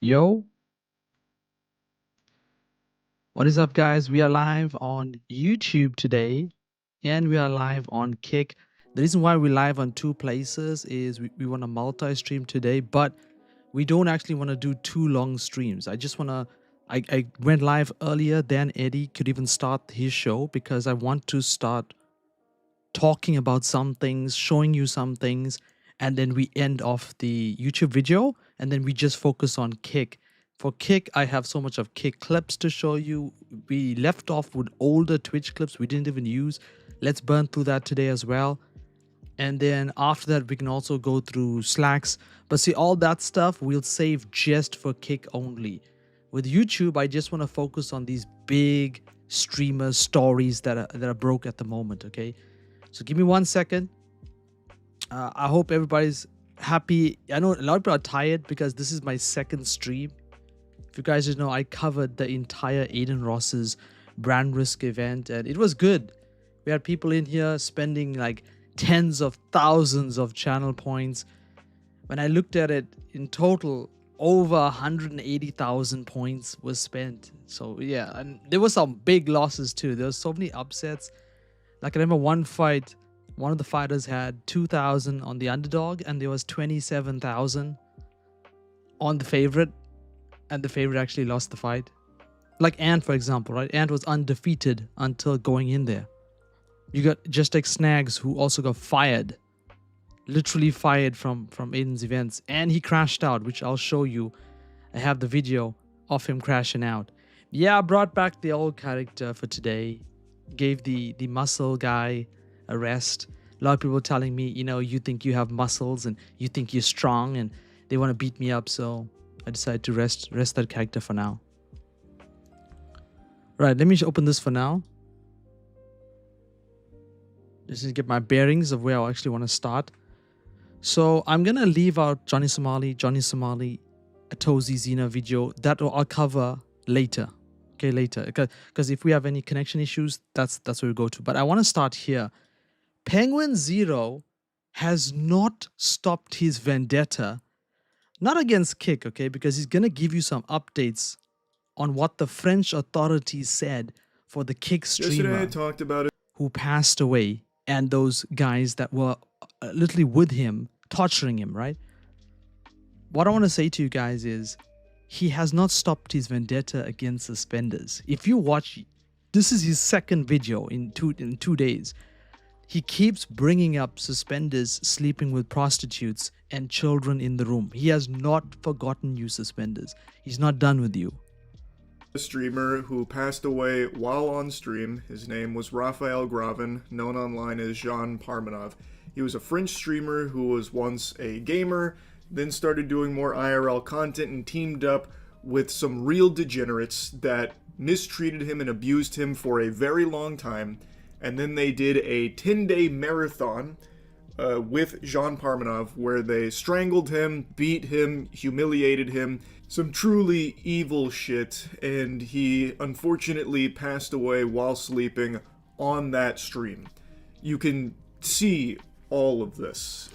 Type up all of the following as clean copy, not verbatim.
Yo, what is up, guys? We are live on YouTube today and we are live on Kick. The reason why we're live on two places is we want to multi stream today, but we don't actually want to do two long streams. I went live earlier than Eddie could even start his show because I want to start talking about some things, showing you some things, and then we end off the YouTube video and then we just focus on Kick. For Kick, I have so much of Kick clips to show you. We left off with older Twitch clips we didn't even use. Let's burn through that today as well. And then after that, we can also go through Slacks. But see, all that stuff we'll save just for Kick only. With YouTube, I just want to focus on these big streamer stories that are broke at the moment, okay? So give me 1 second. I hope everybody's happy. I know a lot of people are tired because this is my second stream. If you guys just know, I covered the entire Aiden Ross's brand risk event and it was good. We had people in here spending like tens of thousands of channel points. When I looked at it in total, over 180,000 points was spent. So yeah, and there were some big losses too. There were so many upsets. Like I remember one fight, one of the fighters had 2,000 on the underdog and there was 27,000 on the favorite. And the favorite actually lost the fight. Like Ant, for example, right? Ant was undefeated until going in there. You got Just Like Snags, who also got fired. Literally fired from Aiden's events. And he crashed out, which I'll show you. I have the video of him crashing out. Yeah, I brought back the old character for today. Gave the muscle guy a rest. A lot of people telling me, you know, you think you have muscles and you think you're strong and they want to beat me up, so I decided to rest that character for now. Right, let me open this for now. Just to get my bearings of where I actually want to start. So I'm gonna leave out Johnny Somali, a Tozy Xena video that I'll cover later. Okay, later. Because if we have any connection issues, that's where we go to. But I want to start here. Penguin Zero has not stopped his vendetta. Not against Kick, okay, because he's going to give you some updates on what the French authorities said for the Kick streamer I talked about it. Who passed away and those guys that were literally with him, torturing him, right? What I want to say to you guys is he has not stopped his vendetta against suspenders. If you watch, this is his second video in two days. He keeps bringing up suspenders sleeping with prostitutes and children in the room. He has not forgotten you, suspenders. He's not done with you. A streamer who passed away while on stream. His name was Raphael Gravin, known online as Jean Parmanov. He was a French streamer who was once a gamer, then started doing more IRL content and teamed up with some real degenerates that mistreated him and abused him for a very long time. And then they did a 10-day marathon with Jean Parmanov where they strangled him, beat him, humiliated him. Some truly evil shit. And he unfortunately passed away while sleeping on that stream. You can see all of this.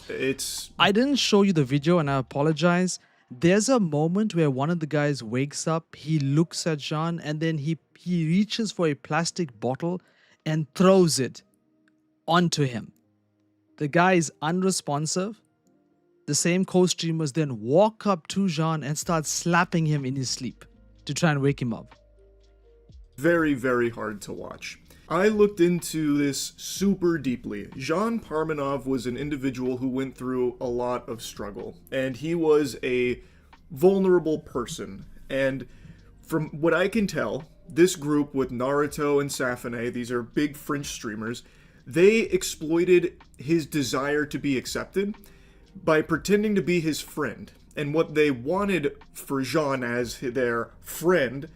I didn't show you the video and I apologize. There's a moment where one of the guys wakes up, he looks at Jean and then he reaches for a plastic bottle and throws it onto him. The guy is unresponsive. The same co-streamers then walk up to Jean and start slapping him in his sleep to try and wake him up. Very, very hard to watch. I looked into this super deeply. Jean Parmanov was an individual who went through a lot of struggle, and he was a vulnerable person. And from what I can tell, this group with Naruto and Safane, these are big French streamers, they exploited his desire to be accepted by pretending to be his friend. And what they wanted for Jean as their friend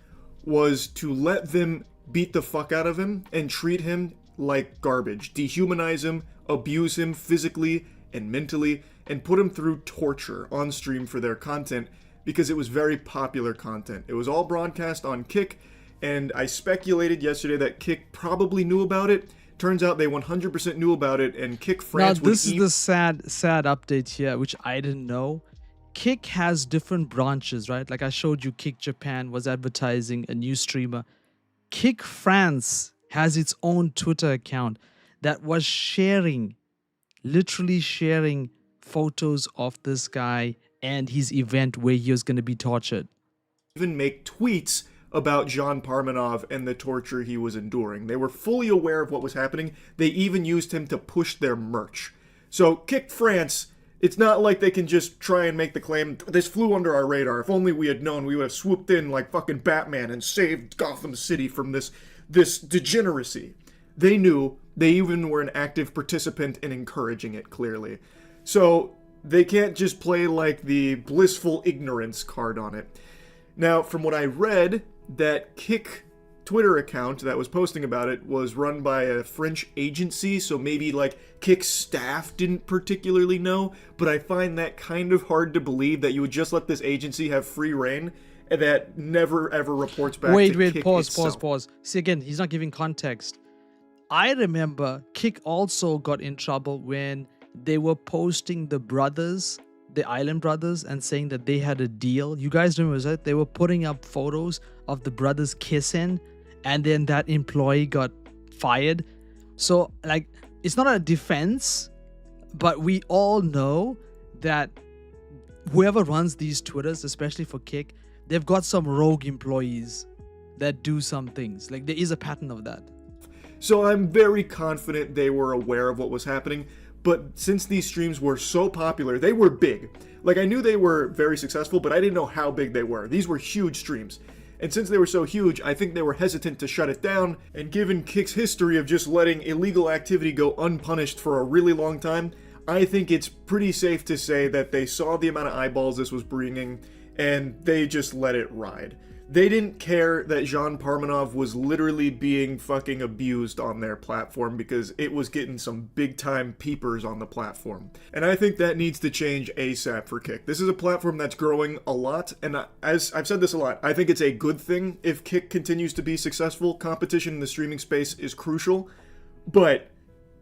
was to let them beat the fuck out of him and treat him like garbage, dehumanize him, abuse him physically and mentally, and put him through torture on stream for their content because it was very popular content. It was all broadcast on Kick, and I speculated yesterday that Kick probably knew about it. Turns out they 100% knew about it, and Kick France Now, this is the sad update here, which I didn't know. Kick has different branches, right? Like I showed you, Kick Japan was advertising a new streamer. Kick France has its own Twitter account that was sharing, literally sharing photos of this guy and his event where he was going to be tortured. Even make tweets about Jean Parmanov and the torture he was enduring. They were fully aware of what was happening. They even used him to push their merch. So, Kick France, it's not like they can just try and make the claim, this flew under our radar. If only we had known, we would have swooped in like fucking Batman and saved Gotham City from this degeneracy. They knew. They even were an active participant in encouraging it, clearly. So, they can't just play like the blissful ignorance card on it. Now, from what I read, that Kick Twitter account that was posting about it was run by a French agency, so maybe like Kick's staff didn't particularly know, but I find that kind of hard to believe that you would just let this agency have free reign and that never ever reports back to Kick Pause. See, again, he's not giving context. I remember Kick also got in trouble when they were posting the Island Brothers, and saying that they had a deal. You guys remember that? They were putting up photos of the brothers kissing, and then that employee got fired. So, like, it's not a defense, but we all know that whoever runs these Twitters, especially for Kick, they've got some rogue employees that do some things. Like, there is a pattern of that. So I'm very confident they were aware of what was happening. But since these streams were so popular, they were big. Like, I knew they were very successful, but I didn't know how big they were. These were huge streams. And since they were so huge, I think they were hesitant to shut it down. And given Kick's history of just letting illegal activity go unpunished for a really long time, I think it's pretty safe to say that they saw the amount of eyeballs this was bringing, and they just let it ride. They didn't care that Jean Parmanov was literally being fucking abused on their platform because it was getting some big time peepers on the platform. And I think that needs to change ASAP for Kick. This is a platform that's growing a lot, and as I've said this a lot, I think it's a good thing if Kick continues to be successful. Competition in the streaming space is crucial, but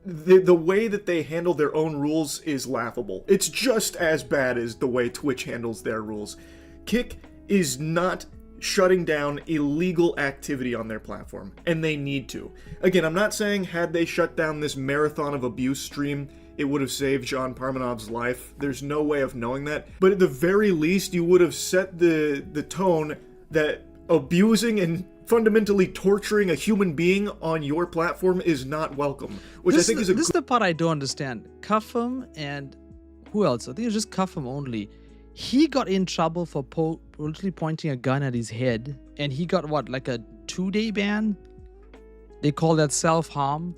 the way that they handle their own rules is laughable. It's just as bad as the way Twitch handles their rules. Kick is not shutting down illegal activity on their platform, and they need to. Again, I'm not saying had they shut down this marathon of abuse stream, it would have saved Jean Parmanov's life. There's no way of knowing that. But at the very least, you would have set the tone that abusing and fundamentally torturing a human being on your platform is not welcome. Which I think is this is the part I don't understand. Cuffham and who else? I think it's just Cuffham only. He got in trouble for literally pointing a gun at his head, and he got what, like a 2-day ban? They call that self-harm.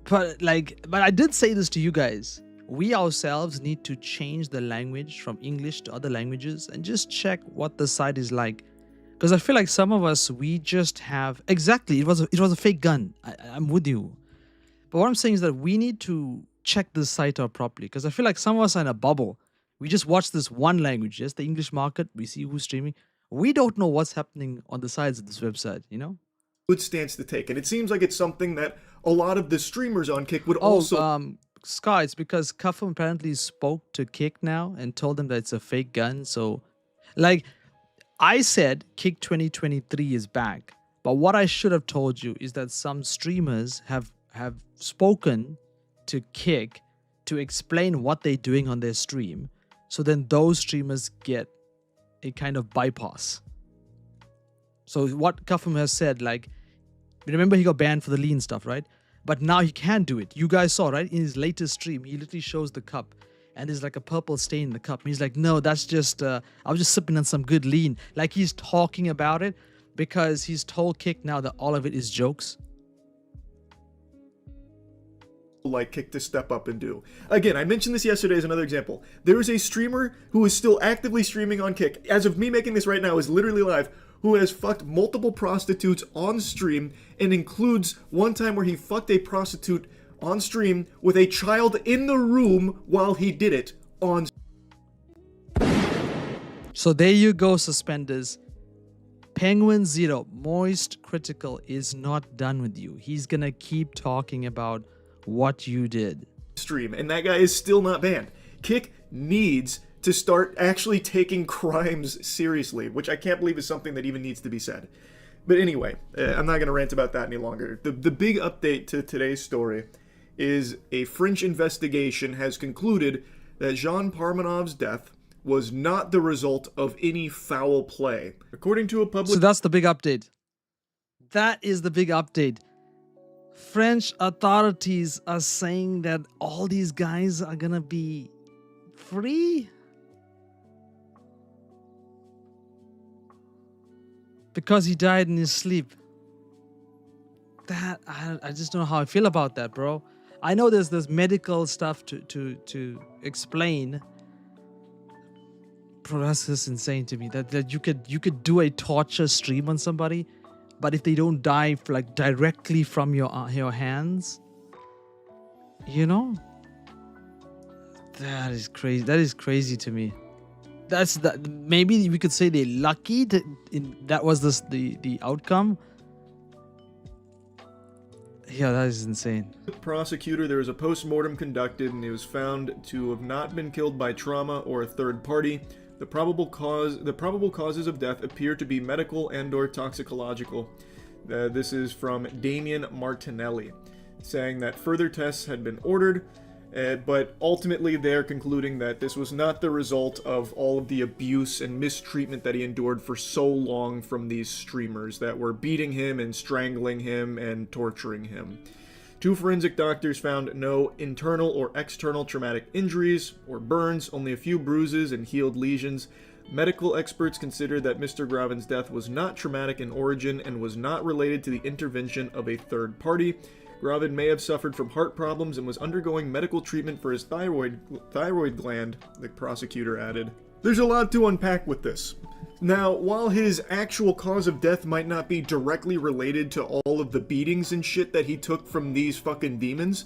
But I did say this to you guys. We ourselves need to change the language from English to other languages and just check what the site is like. Because I feel like some of us, we just have exactly. It was a fake gun. I'm with you. But what I'm saying is that we need to check this site out properly. Because I feel like some of us are in a bubble. We just watch this one language, yes, the English market. We see who's streaming. We don't know what's happening on the sides of this website, you know? Good stance to take. And it seems like it's something that a lot of the streamers on Kick would also... Sky, it's because Cuffham apparently spoke to Kick now and told them that it's a fake gun. So, like, I said Kick 2023 is back. But what I should have told you is that some streamers have spoken to Kick to explain what they're doing on their stream. So then those streamers get a kind of bypass. So what Cuffham has said, like, remember he got banned for the lean stuff, right? But now he can do it. You guys saw, right? In his latest stream, he literally shows the cup. And there's like a purple stain in the cup. And he's like, no, that's just, I was just sipping on some good lean. Like, he's talking about it because he's told Kick now that all of it is jokes. Like Kick to step up and do. Again, I mentioned this yesterday as another example. There is a streamer who is still actively streaming on Kick. As of me making this right now, is literally live, who has fucked multiple prostitutes on stream, and includes one time where he fucked a prostitute on stream with a child in the room while he did it on. So there you go, suspenders. Penguin Zero, Moist Critical is not done with you. He's gonna keep talking about what you did. Stream, and that guy is still not banned. Kick needs to start actually taking crimes seriously, which I can't believe is something that even needs to be said. But anyway, I'm not going to rant about that any longer. The big update to today's story is a French investigation has concluded that Jean Parmanov's death was not the result of any foul play. According to a public... So that's the big update. That is the big update. French authorities are saying that all these guys are gonna be free because he died in his sleep. That I just don't know how I feel about that, bro. I know there's medical stuff to explain. Bro, that's just insane to me. That you could do a torture stream on somebody, but if they don't die like directly from your hands, you know, that is crazy. That is crazy to me. That's that. Maybe we could say they're lucky that was the outcome. Yeah, that is insane. Prosecutor, there was a post-mortem conducted and he was found to have not been killed by trauma or a third party. The probable causes of death appear to be medical and/or toxicological. This is from Damien Martinelli, saying that further tests had been ordered, but ultimately they're concluding that this was not the result of all of the abuse and mistreatment that he endured for so long from these streamers that were beating him and strangling him and torturing him. 2 forensic doctors found no internal or external traumatic injuries or burns, only a few bruises and healed lesions. Medical experts considered that Mr. Graven's death was not traumatic in origin and was not related to the intervention of a third party. Graven may have suffered from heart problems and was undergoing medical treatment for his thyroid gland, the prosecutor added. There's a lot to unpack with this. Now, while his actual cause of death might not be directly related to all of the beatings and shit that he took from these fucking demons,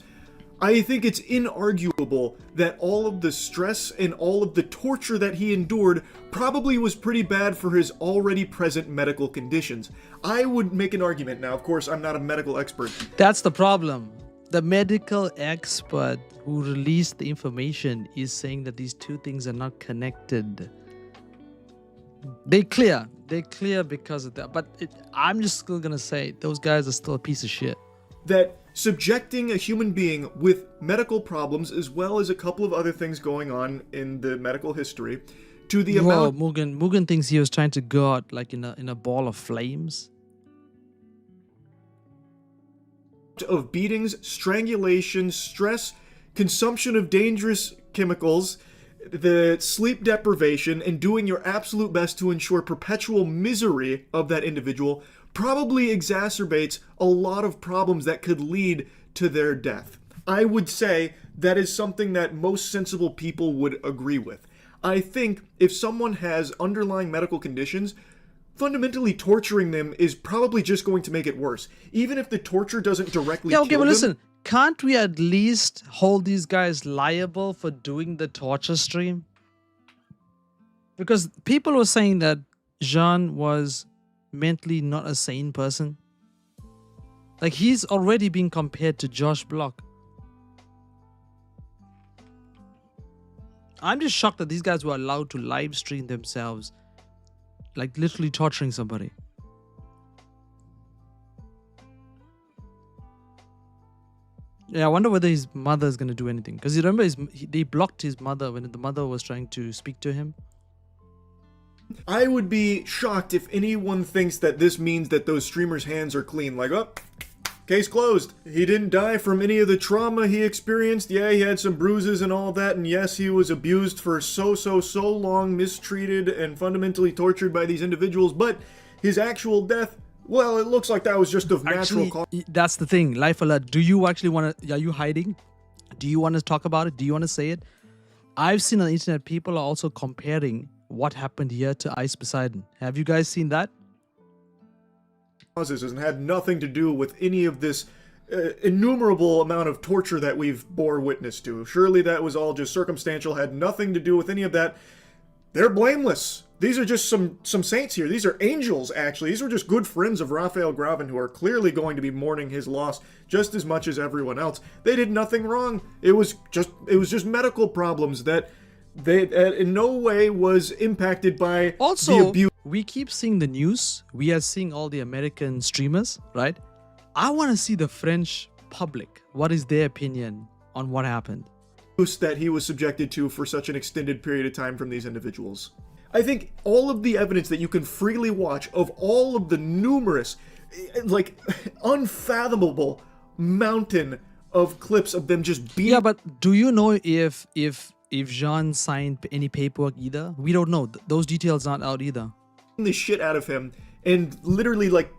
I think it's inarguable that all of the stress and all of the torture that he endured probably was pretty bad for his already present medical conditions. I would make an argument. Now, of course, I'm not a medical expert. That's the problem. The medical expert who released the information is saying that these two things are not connected. They're clear because of that. But I'm just still gonna say those guys are still a piece of shit. That subjecting a human being with medical problems, as well as a couple of other things going on in the medical history, to the amount... Mugen thinks he was trying to go out like in a ball of flames. Of beatings, strangulation, stress, consumption of dangerous chemicals, the sleep deprivation, and doing your absolute best to ensure perpetual misery of that individual probably exacerbates a lot of problems that could lead to their death. I would say that is something that most sensible people would agree with. I think if someone has underlying medical conditions, fundamentally torturing them is probably just going to make it worse. Even if the torture doesn't directly kill them. Listen. Can't we at least hold these guys liable for doing the torture stream? Because people were saying that Jean was mentally not a sane person. Like, he's already being compared to Josh Block. I'm just shocked that these guys were allowed to live stream themselves, like literally torturing somebody. Yeah, I wonder whether his mother is going to do anything. Because you remember they blocked his mother when the mother was trying to speak to him. I would be shocked if anyone thinks that this means that those streamers' hands are clean. Like, oh, case closed. He didn't die from any of the trauma he experienced. Yeah, he had some bruises and all that. And yes, he was abused for so long, mistreated and fundamentally tortured by these individuals. But his actual death... well, it looks like that was just of natural cause. That's the thing. Life alert. Do you actually want to... are you hiding? Do you want to talk about it? Do you want to say it? I've seen on the internet people are also comparing what happened here to iceposeidon. Have you guys seen that? Causes and had nothing to do with any of this innumerable amount of torture that we've bore witness to. Surely that was all just circumstantial, had nothing to do with any of that. They're blameless. These are just some saints here. These are angels, actually. These were just good friends of Raphael Graven who are clearly going to be mourning his loss just as much as everyone else. They did nothing wrong. It was just medical problems that They in no way was impacted by the Also, abuse. we keep seeing the news. We are seeing all the American streamers, right? I want to see the French public. What is their opinion on what happened? That he was subjected to for such an extended period of time from these individuals. I think all of the evidence that you can freely watch of all of the numerous, like, unfathomable mountain of clips of them just beating. Yeah, but do you know if Jean signed any paperwork either? We don't know. Those details aren't out either. The shit out of him and literally like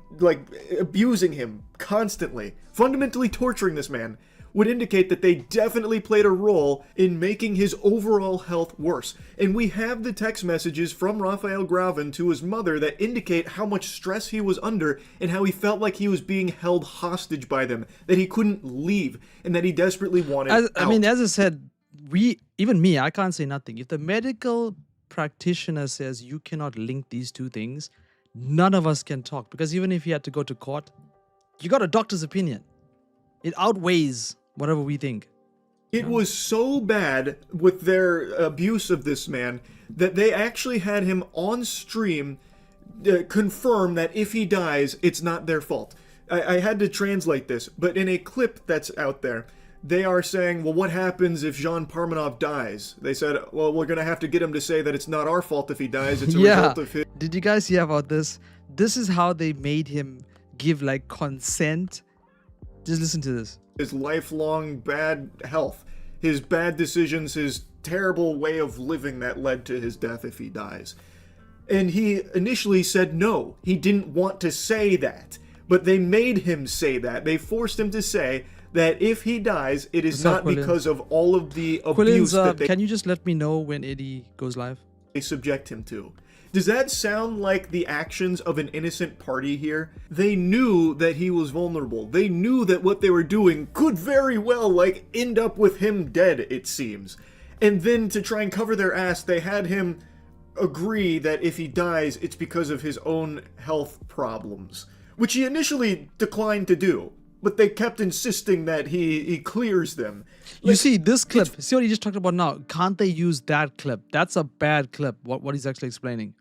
abusing him constantly, fundamentally torturing this man, would indicate that they definitely played a role in making his overall health worse. And we have the text messages from Raphael Gravin to his mother that indicate how much stress he was under and how he felt like he was being held hostage by them, that he couldn't leave, and that he desperately wanted out. I mean, as I said, even me, I can't say nothing. If the medical practitioner says you cannot link these two things, none of us can talk, because even if you had to go to court, you got a doctor's opinion. It outweighs whatever we think. It was so bad with their abuse of this man that they actually had him on stream confirm that if he dies, it's not their fault. I had to translate this, but in a clip that's out there, they are saying, well, what happens if Jean Parmanov dies? They said, well, we're going to have to get him to say that it's not our fault if he dies. It's a result of his... Did you guys hear about this? This is how they made him give, like, consent. Just listen to this. His lifelong bad health, his bad decisions, his terrible way of living that led to his death if he dies. And he initially said no. He didn't want to say that. But they made him say that. They forced him to say that if he dies, it is not because of all of the abuse that they... Can you just let me know when Eddie goes live? They subject him to. Does that sound like the actions of an innocent party here? They knew that he was vulnerable. They knew that what they were doing could very well, like, end up with him dead, it seems. And then to try and cover their ass, they had him agree that if he dies, it's because of his own health problems. Which he initially declined to do. But they kept insisting that he clears them. Like, you see, this clip, see what he just talked about now? Can't they use that clip? That's a bad clip, what he's actually explaining.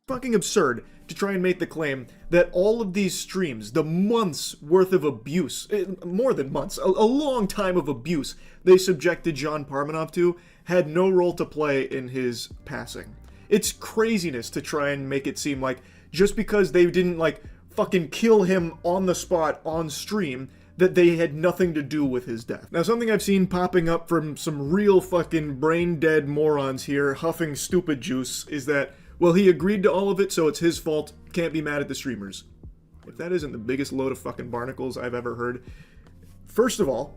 Fucking absurd to try and make the claim that all of these streams, the months worth of abuse, more than months, a long time of abuse they subjected Jean Parmanov to, had no role to play in his passing. It's craziness to try and make it seem like just because they didn't, like, fucking kill him on the spot on stream, that they had nothing to do with his death. Now, something I've seen popping up from some real fucking brain-dead morons here huffing stupid juice is that, well, he agreed to all of it, so it's his fault. Can't be mad at the streamers. If that isn't the biggest load of fucking barnacles I've ever heard. First of all,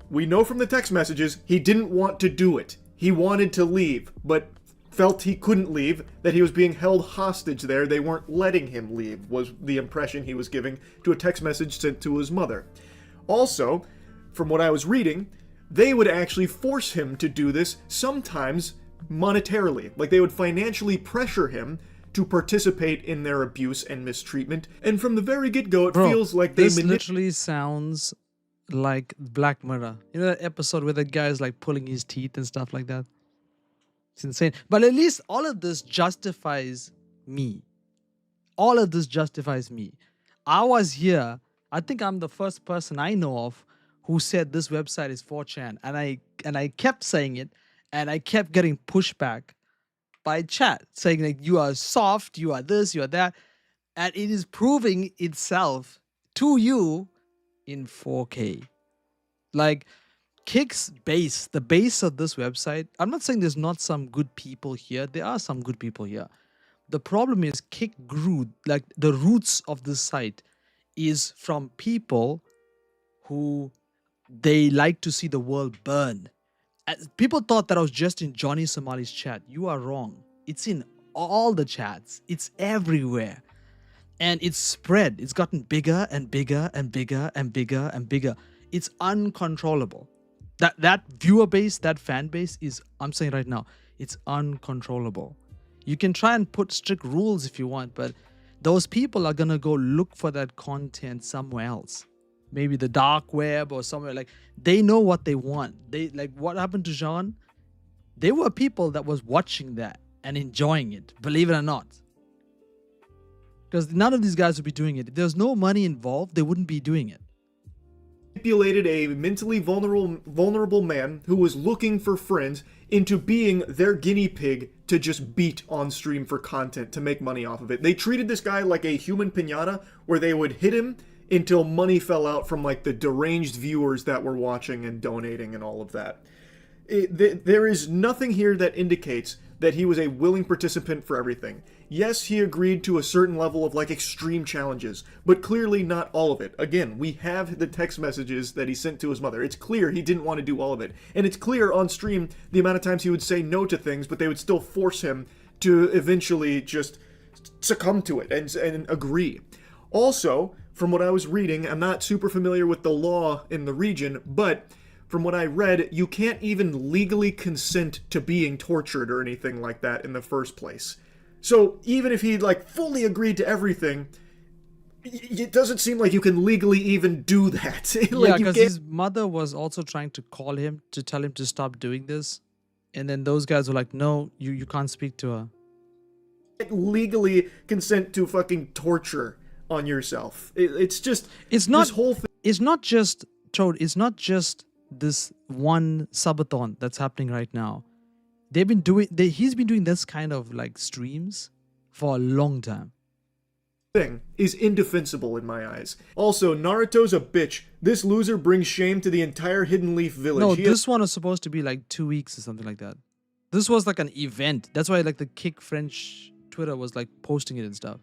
we know from the text messages he didn't want to do it. He wanted to leave, but felt he couldn't leave, that he was being held hostage there. They weren't letting him leave, was the impression he was giving to a text message sent to his mother. Also, from what I was reading, they would actually force him to do this, sometimes monetarily. Like, they would financially pressure him to participate in their abuse and mistreatment. And from the very get-go, it feels like they... This literally sounds like Black Mirror. You know that episode where the guy is, like, pulling his teeth and stuff like that? It's insane. But at least all of this justifies me. All of this justifies me. I was here. I think I'm the first person I know of who said this website is 4chan. And I kept saying it. And I kept getting pushback by chat. Saying, like, you are soft. You are this. You are that. And it is proving itself to you in 4K. Like... Kick's base, the base of this website, I'm not saying there's not some good people here. There are some good people here. The problem is Kick grew, like the roots of this site is from people who they like to see the world burn. People thought that I was just in Johnny Somali's chat. You are wrong. It's in all the chats. It's everywhere. And it's spread. It's gotten bigger and bigger and bigger and bigger and bigger. It's uncontrollable. That viewer base, that fan base is, I'm saying right now, it's uncontrollable. You can try and put strict rules if you want, but those people are going to go look for that content somewhere else. Maybe the dark web or somewhere. Like, they know what they want. They, like, what happened to Jean? there were people that was watching that and enjoying it, believe it or not. Because none of these guys would be doing it. If there's no money involved, they wouldn't be doing it. Manipulated a mentally vulnerable man who was looking for friends into being their guinea pig to just beat on stream for content to make money off of it. They treated this guy like a human piñata where they would hit him until money fell out from like the deranged viewers that were watching and donating and all of that. There is nothing here that indicates that he was a willing participant for everything. Yes, he agreed to a certain level of like extreme challenges, but clearly not all of it. Again, we have the text messages that he sent to his mother. It's clear he didn't want to do all of it. And it's clear on stream the amount of times he would say no to things, but they would still force him to eventually just succumb to it and agree. Also, from what I was reading, I'm not super familiar with the law in the region, but from what I read, you can't even legally consent to being tortured or anything like that in the first place. So even if he like fully agreed to everything, it doesn't seem like you can legally even do that. Yeah, because his mother was also trying to call him to tell him to stop doing this. And then those guys were like, no, you can't speak to her. Legally consent to fucking torture on yourself. It's just, it's not, this whole thing. It's not just, Toad, it's not just this one subathon that's happening right now. He's been doing this kind of like streams for a long time. Thing is indefensible in my eyes. Also, Naruto's a bitch. This loser brings shame to the entire Hidden Leaf village. No, this one was supposed to be like 2 weeks or something like that. This was like an event. That's why like the Kick French Twitter was like posting it and stuff.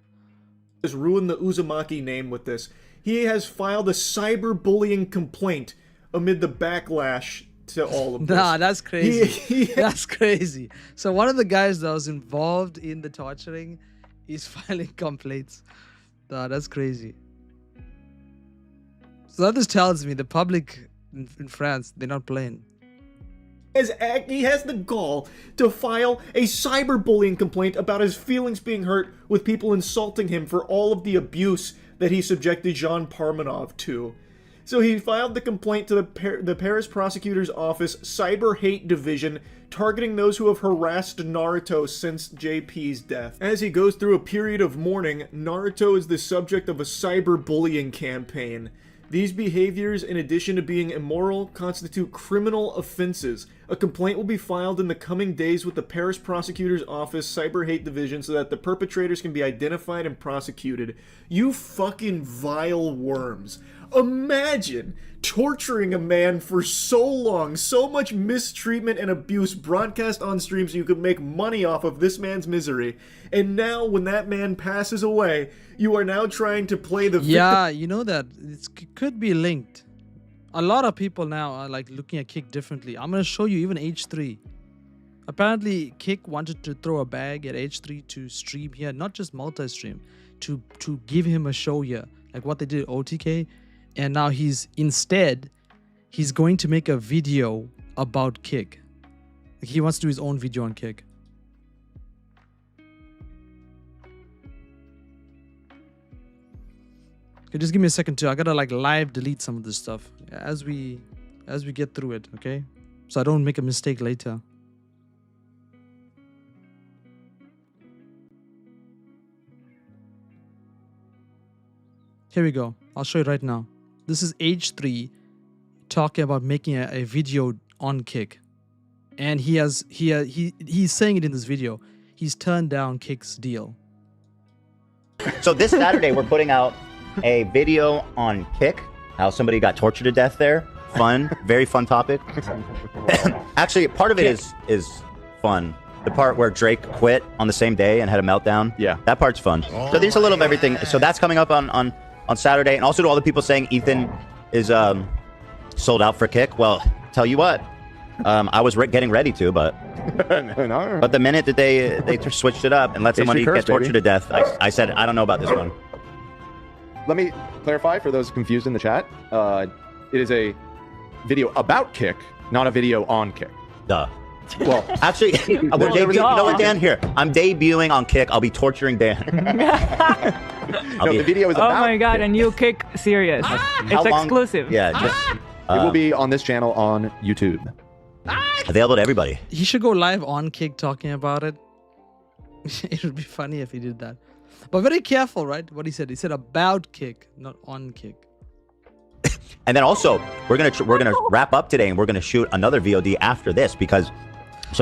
Has ruined the Uzumaki name with this. He has filed a cyberbullying complaint amid the backlash to all of this. Nah, that's crazy. That's crazy. So one of the guys that was involved in the torturing is filing complaints. Nah, that's crazy. So that just tells me the public in France, they're not playing. He has the gall to file a cyberbullying complaint about his feelings being hurt with people insulting him for all of the abuse that he subjected Jean Parmanov to. So he filed the complaint to the Paris prosecutor's office cyber hate division, targeting those who have harassed Naruto since JP's death. As he goes through a period of mourning, Naruto is the subject of a cyberbullying campaign. These behaviors, in addition to being immoral, constitute criminal offenses. A complaint will be filed in the coming days with the Paris prosecutor's office cyber hate division so that the perpetrators can be identified and prosecuted. You fucking vile worms. Imagine torturing a man for so long, so much mistreatment and abuse broadcast on stream so you could make money off of this man's misery. And now when that man passes away, you are now trying to play the victim. Yeah, you know that it could be linked. A lot of people now are like looking at Kick differently. I'm going to show you even H3. Apparently Kick wanted to throw a bag at H3 to stream here, not just multi-stream, to give him a show here, like what they did at OTK. And now he's going to make a video about Kick. Like he wants to do his own video on Kick. Okay, just give me a second too. I gotta like live delete some of this stuff as we get through it, okay? So I don't make a mistake later. Here we go. I'll show you right now. This is H3 talking about making a video on Kick. And he's saying it in this video. He's turned down Kick's deal. So this Saturday we're putting out a video on Kick, how somebody got tortured to death there. Fun, very fun topic. Actually, part of it is fun. The part where Drake quit on the same day and had a meltdown. Yeah. That part's fun. So there's a little of everything. So that's coming up on Saturday. And also to all the people saying Ethan is sold out for Kick. Well, tell you what, I was getting ready to, but but the minute that they switched it up and let somebody get tortured to death, I said, I don't know about this one. Let me clarify for those confused in the chat. It is a video about Kick, not a video on Kick. Duh. Well, actually, you know what, Dan? Here, I'm debuting on Kick. I'll be torturing Dan. The video is about Oh my god, Kick. a new Kick series. It's exclusive. Yeah, just, It will be on this channel on YouTube. Available to everybody. He should go live on Kick talking about it. It would be funny if he did that. But very careful, right? What he said. He said about Kick, not on Kick. And then also, we're gonna wrap up today, and we're gonna shoot another VOD after this because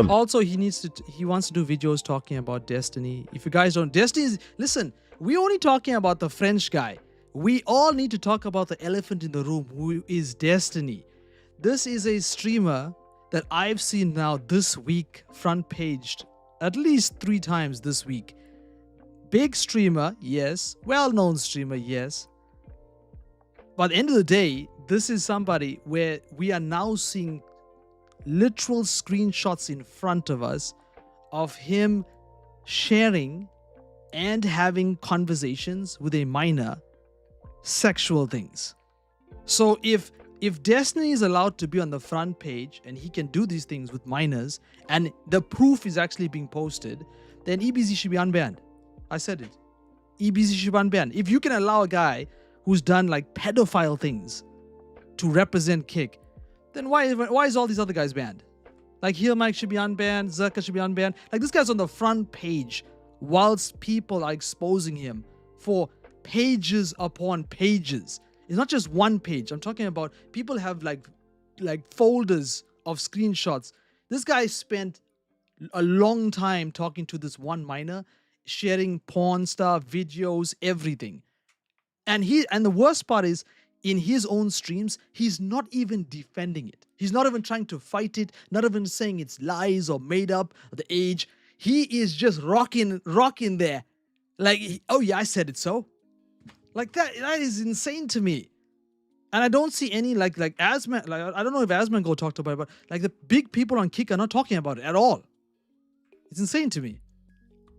Also, he wants to do videos talking about Destiny. If you guys don't, listen, we're only talking about the French guy. We all need to talk about the elephant in the room, who is Destiny. This is a streamer that I've seen now this week front paged at least 3 times this week. Big streamer, yes. Well-known streamer, yes. But at the end of the day, this is somebody where we are now seeing literal screenshots in front of us of him sharing and having conversations with a minor, sexual things. So if Destiny is allowed to be on the front page and he can do these things with minors and the proof is actually being posted, then EBZ should be unbanned. I said it. EBZ should be unbanned. If you can allow a guy who's done like pedophile things to represent Kick, then why is all these other guys banned? Like Heel Mike should be unbanned, Zerka should be unbanned. Like this guy's on the front page whilst people are exposing him for pages upon pages. It's not just one page. I'm talking about people have like folders of screenshots. This guy spent a long time talking to this one minor, sharing porn stuff, videos, everything. And the worst part is, in his own streams, he's not even defending it. He's not even trying to fight it, not even saying it's lies or made up, or the age. He is just rocking there. Like, oh yeah, I said it so. Like that is insane to me. And I don't see any like Asman, like I don't know if Asman talked about it, but like the big people on Kick are not talking about it at all. It's insane to me.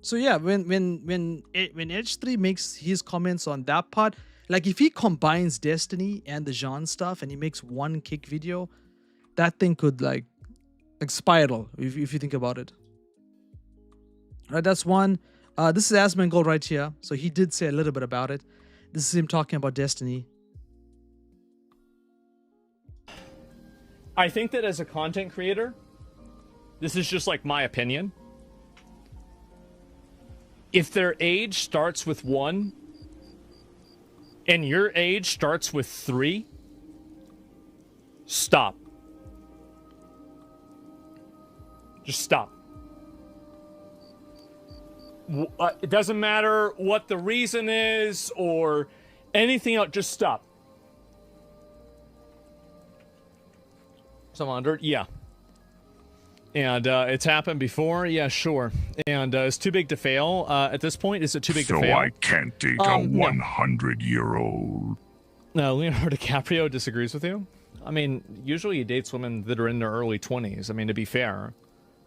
So yeah, when H3 makes his comments on that part, like if he combines Destiny and the Jean stuff and he makes one Kick video, that thing could like spiral if you think about it. Right, that's one. This is Asman Gold right here. So he did say a little bit about it. This is him talking about Destiny. I think that as a content creator, this is just like my opinion. If their age starts with 1 and your age starts with 3, stop. Just stop. It doesn't matter what the reason is or anything else, just stop. Someone under? Yeah. And it's happened before? Yeah, sure. And it's too big to fail. At this point, is it too big to fail? So I can't date a 100-year-old. No, Leonardo DiCaprio disagrees with you. I mean, usually he dates women that are in their early 20s. I mean, to be fair.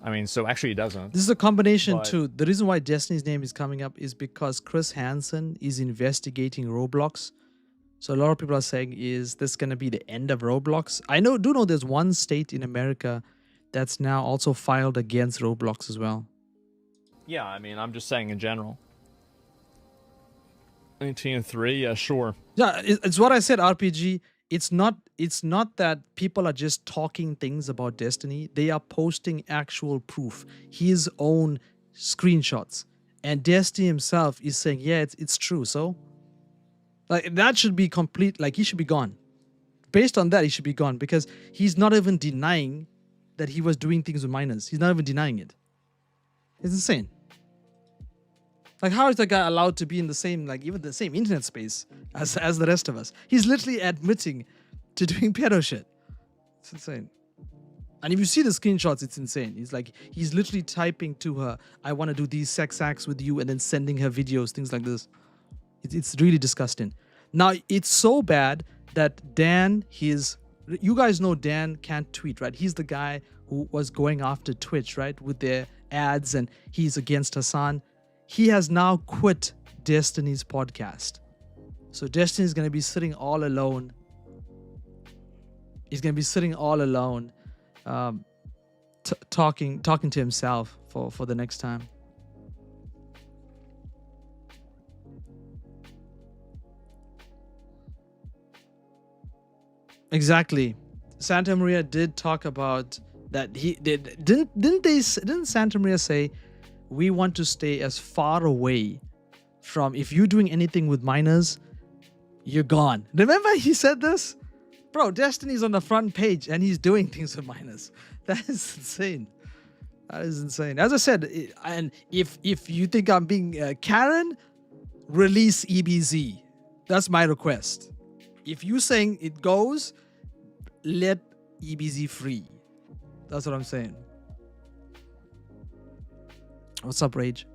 I mean, so actually he doesn't. This is a combination too. The reason why Destiny's name is coming up is because Chris Hansen is investigating Roblox. So a lot of people are saying, is this going to be the end of Roblox? I do know there's one state in America that's now also filed against Roblox as well. Yeah, I mean, I'm just saying in general. 19-3, yeah, sure. Yeah, it's what I said, RPG. It's not that people are just talking things about Destiny. They are posting actual proof, his own screenshots. And Destiny himself is saying, yeah, it's true. So, like, that should be complete. Like, he should be gone. Based on that, he should be gone because he's not even denying that he was doing things with minors. He's not even denying it. It's insane. Like, how is that guy allowed to be in the same, like, even the same internet space as the rest of us? He's literally admitting to doing pedo shit. It's insane. And if you see the screenshots, it's insane. He's literally typing to her, I want to do these sex acts with you, and then sending her videos, things like this. It's really disgusting. Now, it's so bad that Dan, you guys know Dan can't tweet, right? He's the guy who was going after Twitch, right? With their ads, and he's against Hasan. He has now quit Destiny's podcast. So Destiny's going to be sitting all alone. He's going to be sitting all alone, talking to himself for the next time. Exactly. Santa Maria did talk about That didn't Santa Maria say we want to stay as far away from, if you're doing anything with minors, you're gone. Remember he said this? Bro, Destiny's on the front page and he's doing things with minors. That is insane. That is insane. As I said, and if you think I'm being Karen, release EBZ. That's my request. If you saying it goes, let EBZ free. That's what I'm saying. What's up, Rage?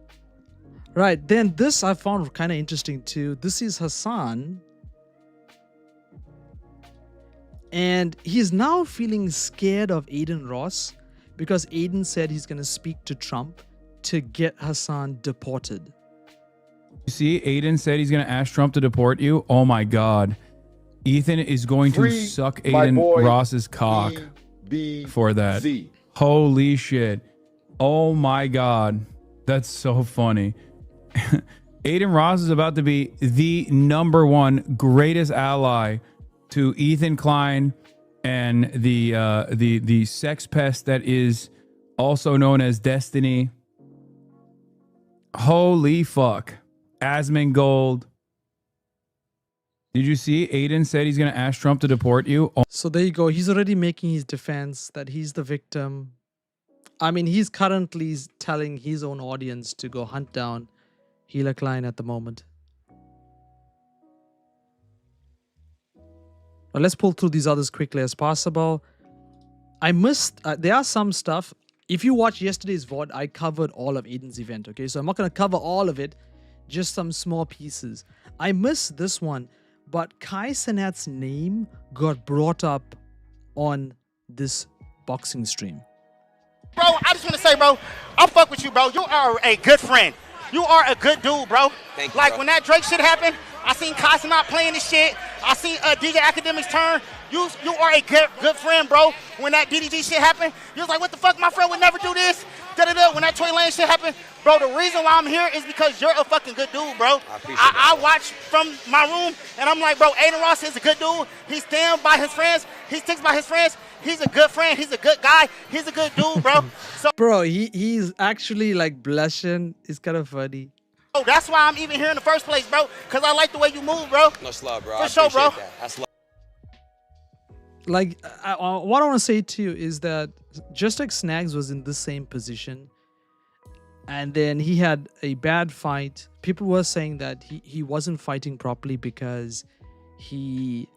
Right, then this I found kind of interesting too. This is Hasan. And he's now feeling scared of Aiden Ross because Aiden said he's going to speak to Trump to get Hasan deported. You see, Aiden said he's going to ask Trump to deport you. Oh my God. Ethan is going to suck Aiden Ross's cock for that. Holy shit. Oh my God. That's so funny. Aiden Ross is about to be the #1 greatest ally to Ethan Klein and the sex pest that is also known as Destiny. Holy fuck. Asmongold. Did you see Aiden said he's going to ask Trump to deport you? Oh. So there you go. He's already making his defense that he's the victim. I mean, he's currently telling his own audience to go hunt down Hila Klein at the moment. Well, let's pull through these others quickly as possible. I missed, there are some stuff. If you watch yesterday's VOD, I covered all of Aiden's event, okay? So I'm not going to cover all of it, just some small pieces. I missed this one, but Kai Cenat's name got brought up on this boxing stream. Bro, I just want to say, bro, I fuck with you, bro. You are a good friend. You are a good dude, bro. Thank you, like, bro. when that Drake shit happened, I seen Kai Cenat playing this shit. I seen DJ Academic's turn. You are a good friend, bro. When that DDG shit happened, you was like, what the fuck, my friend would never do this. Da-da-da. When that Toy Lane shit happened, bro, the reason why I'm here is because you're a fucking good dude, bro. I appreciate that. I watch from my room, and I'm like, bro, Aiden Ross is a good dude. He stands by his friends. He sticks by his friends. He's a good friend. He's a good guy. He's a good dude, bro. So, Bro, he's actually like blushing. It's kind of funny. bro, that's why I'm even here in the first place, bro. Because I like the way you move, bro. Much love, bro. For I sure, appreciate bro. that. That's love. Like, what I want to say to you is that just like Snags was in the same position, and then he had a bad fight. People were saying that he wasn't fighting properly because he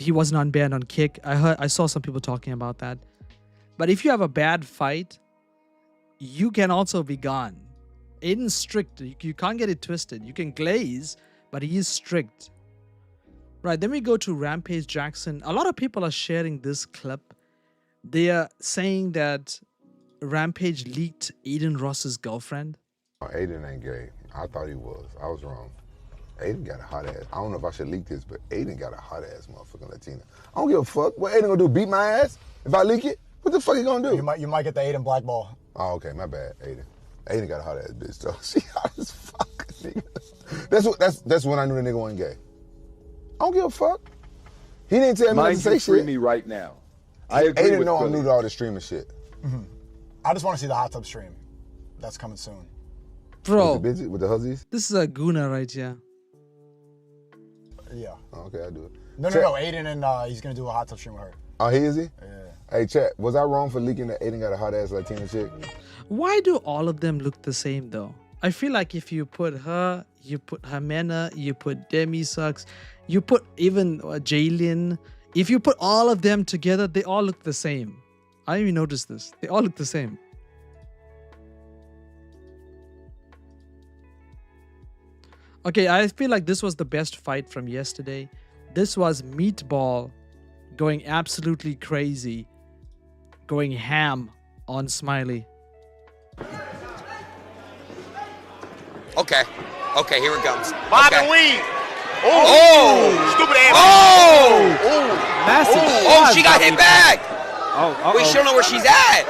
wasn't unbanned on Kick. I saw some people talking about that. But if you have a bad fight, you can also be gone. Aiden's strict. You can't get it twisted. You can glaze, but he is strict. Right, then we go to Rampage Jackson. A lot of people are sharing this clip. They are saying that Rampage leaked Aiden Ross's girlfriend. Oh, Aiden ain't gay. I thought he was. I was wrong. Aiden got a hot ass. I don't know if I should leak this, but Aiden got a hot ass motherfucking Latina. I don't give a fuck. What Aiden gonna do? Beat my ass? If I leak it? What the fuck he gonna do? You might get the Aiden black ball. Oh, okay, my bad, Aiden. Aiden got a hot ass bitch, so she hot as fuck, nigga. That's when I knew the nigga wasn't gay. I don't give a fuck. He didn't tell me not to say shit. Me right now. I agree Aiden with know I'm Billy. new to all this streaming shit. I just want to see the hot tub stream. That's coming soon. Bro, With the huzzies? this is a Guna right here. Yeah. Oh, okay, I'll do it. No, Aiden, and he's going to do a hot tub stream with her. Oh, he is he? Yeah. Hey, chat, was I wrong for leaking that Aiden got a hot ass Latina chick? Why do all of them look the same though? I feel like if you put her, you put Jimena, you put Demi Sucks, you put even Jalen, if you put all of them together, they all look the same. I even noticed this. They all look the same. Okay, I feel like this was the best fight from yesterday. This was Meatball going absolutely crazy, going ham on Smiley. Okay. Okay, here it comes. Bob okay. and weave. Oh! Stupid ass. Oh! Massive. Oh, she got hit back! We still know where she's at.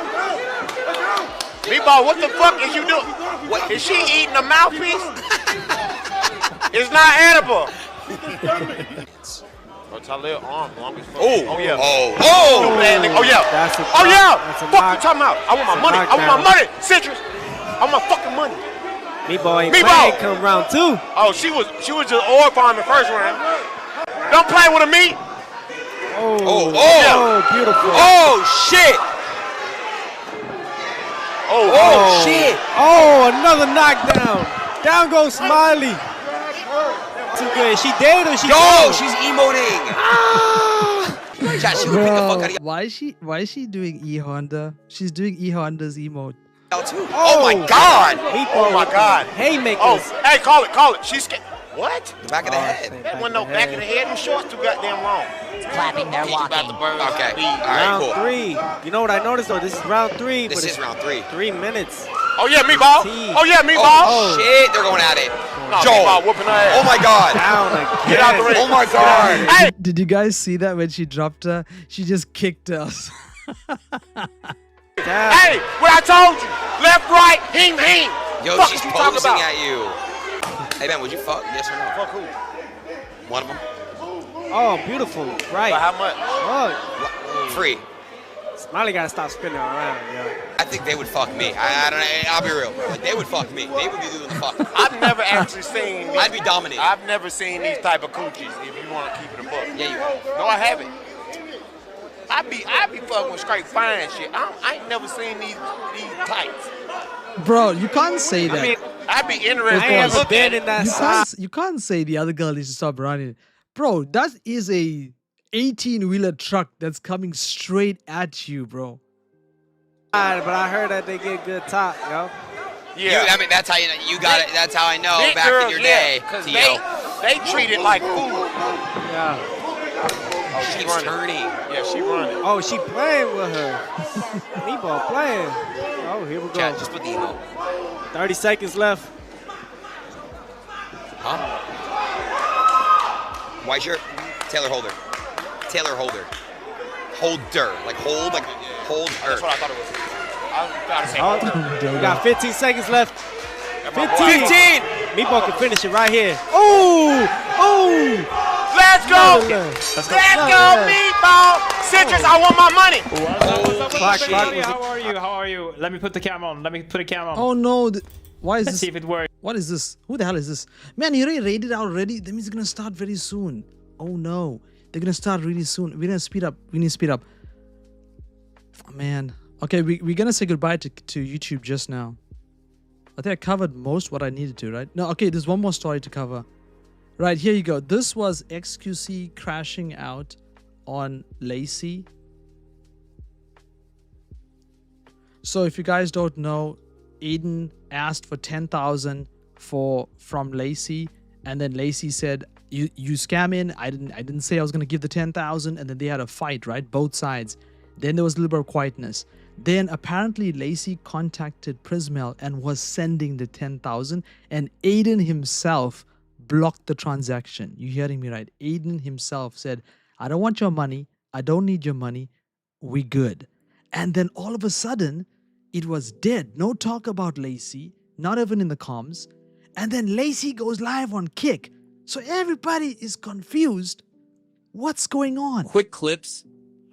Meatball, what the fuck is you doing? What? Is she eating a mouthpiece? It's not edible. Talib arm long as fuck. Oh yeah. Oh yeah. Fuck you talking about? I want my money. I want my money. Citrus. I want my fucking money. Meatball ain't playing come round 2. Oh, she was just oil farming first round. Don't play with a meat. Beautiful. Oh shit. Oh shit. Oh, another knockdown. Down goes Smiley. Too good. Is she dead or she Yo, she's emoting. Chat, she would beat the fuck out of you. Why is she doing E Honda? She's doing E Honda's emote. Oh my god. Oh my god. Haymakers. Oh, hey, call it. She's scared. What? The back of the head. That wasn't no back of the head. Them shorts too goddamn long. Clapping their walking. Okay. All right, Round cool. 3. You know what I noticed though? This is round 3. This is round 3. 3 minutes. Oh yeah, meatball. Oh yeah, meatball. Oh shit, they're going at it. No, Joel. meatball whooping her ass. Oh my god. Down again. Get out the ring. Oh my god. Hey. Did you guys see that when she dropped her? She just kicked us. Hey, what I told you. Left, right, hing. Yo, Fuck she's you talking posing about? at you. Hey man, would you fuck? Yes or no? Fuck who? One of them. Oh, beautiful. Right. But how much? Oh. Free. Smiley gotta stop spinning around, yo. I think they would fuck me. I don't know. I'll be real, bro. Like, they would fuck me. They would be doing the fucking. I've never actually seen these. I'd be dominating. I've never seen these type of coochies, if you want to keep it a book. Yeah, you have. No, I haven't. I be fucking with straight fine shit. I ain't never seen these types. Bro, you can't say that. I mean, I'd be interested I ain't in never been in that side. You can't say the other girl needs to stop running. Bro, that is a 18-wheeler truck that's coming straight at you, bro. But I heard that they get good top, yo. Yeah. I mean, that's how you got it. That's how I know Big back girls, in your day. Because T.O. they treat it like food. Yeah. Oh, She keeps running. turning. Yeah, she running. Oh, she playing with her. Meatball playing. Oh, here we go. Chat, just put the emo. 30 seconds left. Huh? White shirt? Taylor Holder. Taylor Holder. Holder. Like hold, like hold. That's what I thought it was. I was about to say Oh, Holder. we got 15 seconds left. That's my boy. 15. Meatball can finish it right here. Oh! Let's go! Let's go, meatball! Citrus, I want my money! How are you? Let me put the camera on. Let me put a camera on. Oh no! Why is Let's this? see if it works. What is this? Who the hell is this? Man, you already raided already? That means it's gonna start very soon. Oh no! They're gonna start really soon. We're gonna speed up. We need to speed up. Oh, man. Okay, we're gonna say goodbye to YouTube just now. I think I covered most what I needed to, right? No, okay, there's one more story to cover. Right, here you go. This was XQC crashing out on LACY. So if you guys don't know, Aiden asked for 10,000 from LACY, and then LACY said, you scamming. I didn't say I was gonna give the 10,000, and then they had a fight, right? Both sides. Then there was a little bit of quietness. Then apparently LACY contacted Prismel and was sending the 10,000, and Aiden himself blocked the transaction. You hearing me right? Aiden himself said, I don't want your money. I don't need your money. We good. And then all of a sudden, it was dead. No talk about LACY, not even in the comms. And then LACY goes live on Kick. So everybody is confused. What's going on? Quick clips.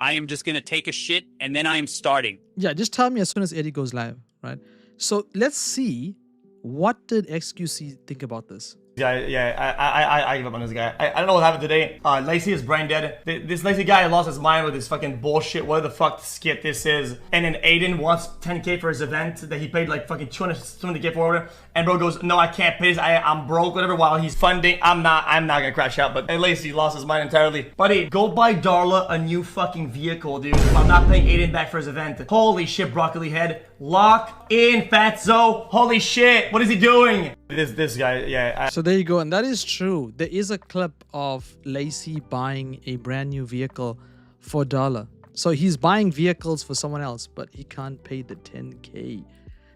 I am just going to take a shit and then I am starting. Yeah, just tell me as soon as Eddie goes live, right? So let's see, what did XQC think about this? I give up on this guy. I don't know what happened today. LACY is brain dead. This LACY guy lost his mind with this fucking bullshit. What the fuck skit this is? And then Aiden wants 10K for his event that he paid like fucking 200K for. And bro goes, no, I can't pay this. I'm broke, whatever. While he's funding, I'm not gonna crash out. But LACY lost his mind entirely. Buddy, go buy Darla a new fucking vehicle, dude. I'm not paying Aiden back for his event. Holy shit, broccoli head. Lock in, Fatso. Holy shit, what is he doing? This guy, yeah. So there you go, and that is true. There is a clip of LACY buying a brand new vehicle for $1. So he's buying vehicles for someone else, but he can't pay the 10K.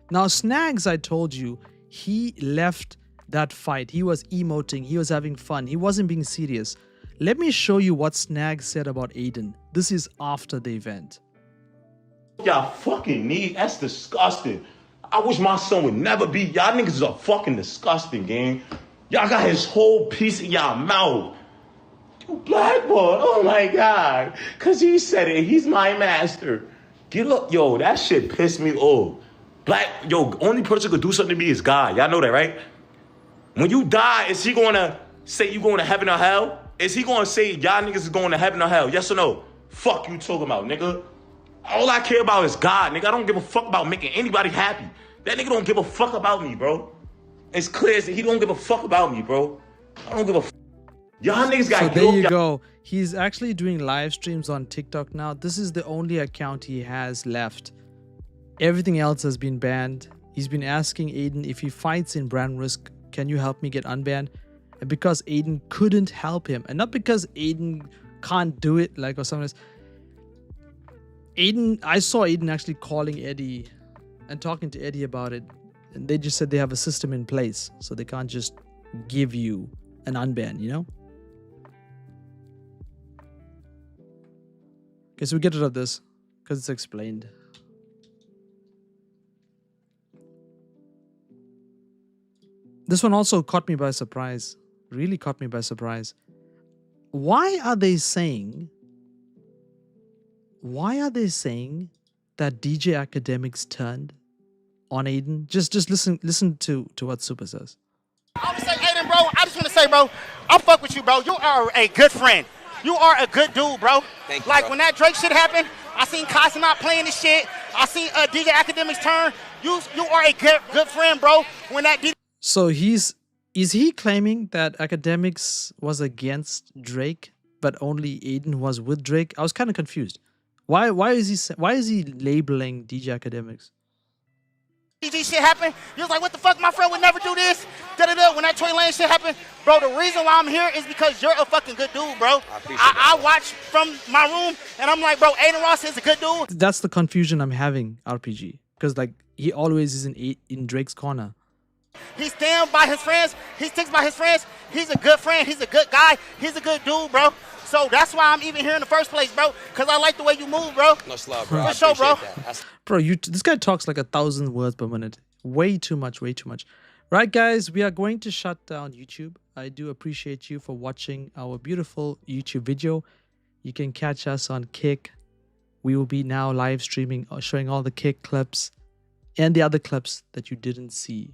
Now Snags, I told you, he left that fight. He was emoting, he was having fun, he wasn't being serious. Let me show you what Snags said about Aiden. This is after the event. Y'all fucking need, that's disgusting. I wish my son would never be. Y'all niggas are fucking disgusting, gang. Y'all got his whole piece in y'all mouth. Blackboard, oh my God. Cause he said it, he's my master. Get up, yo, that shit pissed me off. Only person could do something to me is God. Y'all know that, right? When you die, is he gonna say you going to heaven or hell? Is he gonna say y'all niggas is going to heaven or hell? Yes or no? Fuck you talking about, nigga. All I care about is God, nigga. I don't give a fuck about making anybody happy. That nigga don't give a fuck about me, bro. It's clear that he don't give a fuck about me, bro. I don't give a fuck. Y'all niggas got. So there you go. He's actually doing live streams on TikTok now. This is the only account he has left. Everything else has been banned. He's been asking Aiden if he fights in brand risk, can you help me get unbanned? And because Aiden couldn't help him, and not because Aiden can't do it, like or something else. I saw Aiden actually calling Eddie and talking to Eddie about it. And they just said they have a system in place, so they can't just give you an unban, you know? Okay, so we get rid of this because it's explained. This one also caught me by surprise. Really caught me by surprise. Why are they saying that DJ Academics turned on Aiden? Just listen to what Super says. I want to say, Aiden, bro, I just want to say, bro, I fuck with you, bro. You are a good friend. You are a good dude, bro. Thank you, like, bro. when that Drake shit happened, I seen Hasan not playing this shit. I seen DJ Academics turn. You are a good friend, bro. When that DJ... So is he claiming that Academics was against Drake, but only Aiden was with Drake? I was kind of confused. Why is he labeling DJ Academics? DG shit happened, you was like, what the fuck, my friend would never do this. Da-da-da. When that Toy Lane shit happened, bro, the reason why I'm here is because you're a fucking good dude, bro. I watch from my room, and I'm like, bro, Aiden Ross is a good dude. That's the confusion I'm having, RPG. Because, like, he always is in Drake's corner. He stands by his friends. He sticks by his friends. He's a good friend. He's a good guy. He's a good dude, bro. So that's why I'm even here in the first place, bro. Because I like the way you move, bro. Much love, bro. For sure, bro. Bro, this guy talks like 1,000 words per minute. Way too much, way too much. Right, guys, we are going to shut down YouTube. I do appreciate you for watching our beautiful YouTube video. You can catch us on Kick. We will be now live streaming, showing all the Kick clips and the other clips that you didn't see.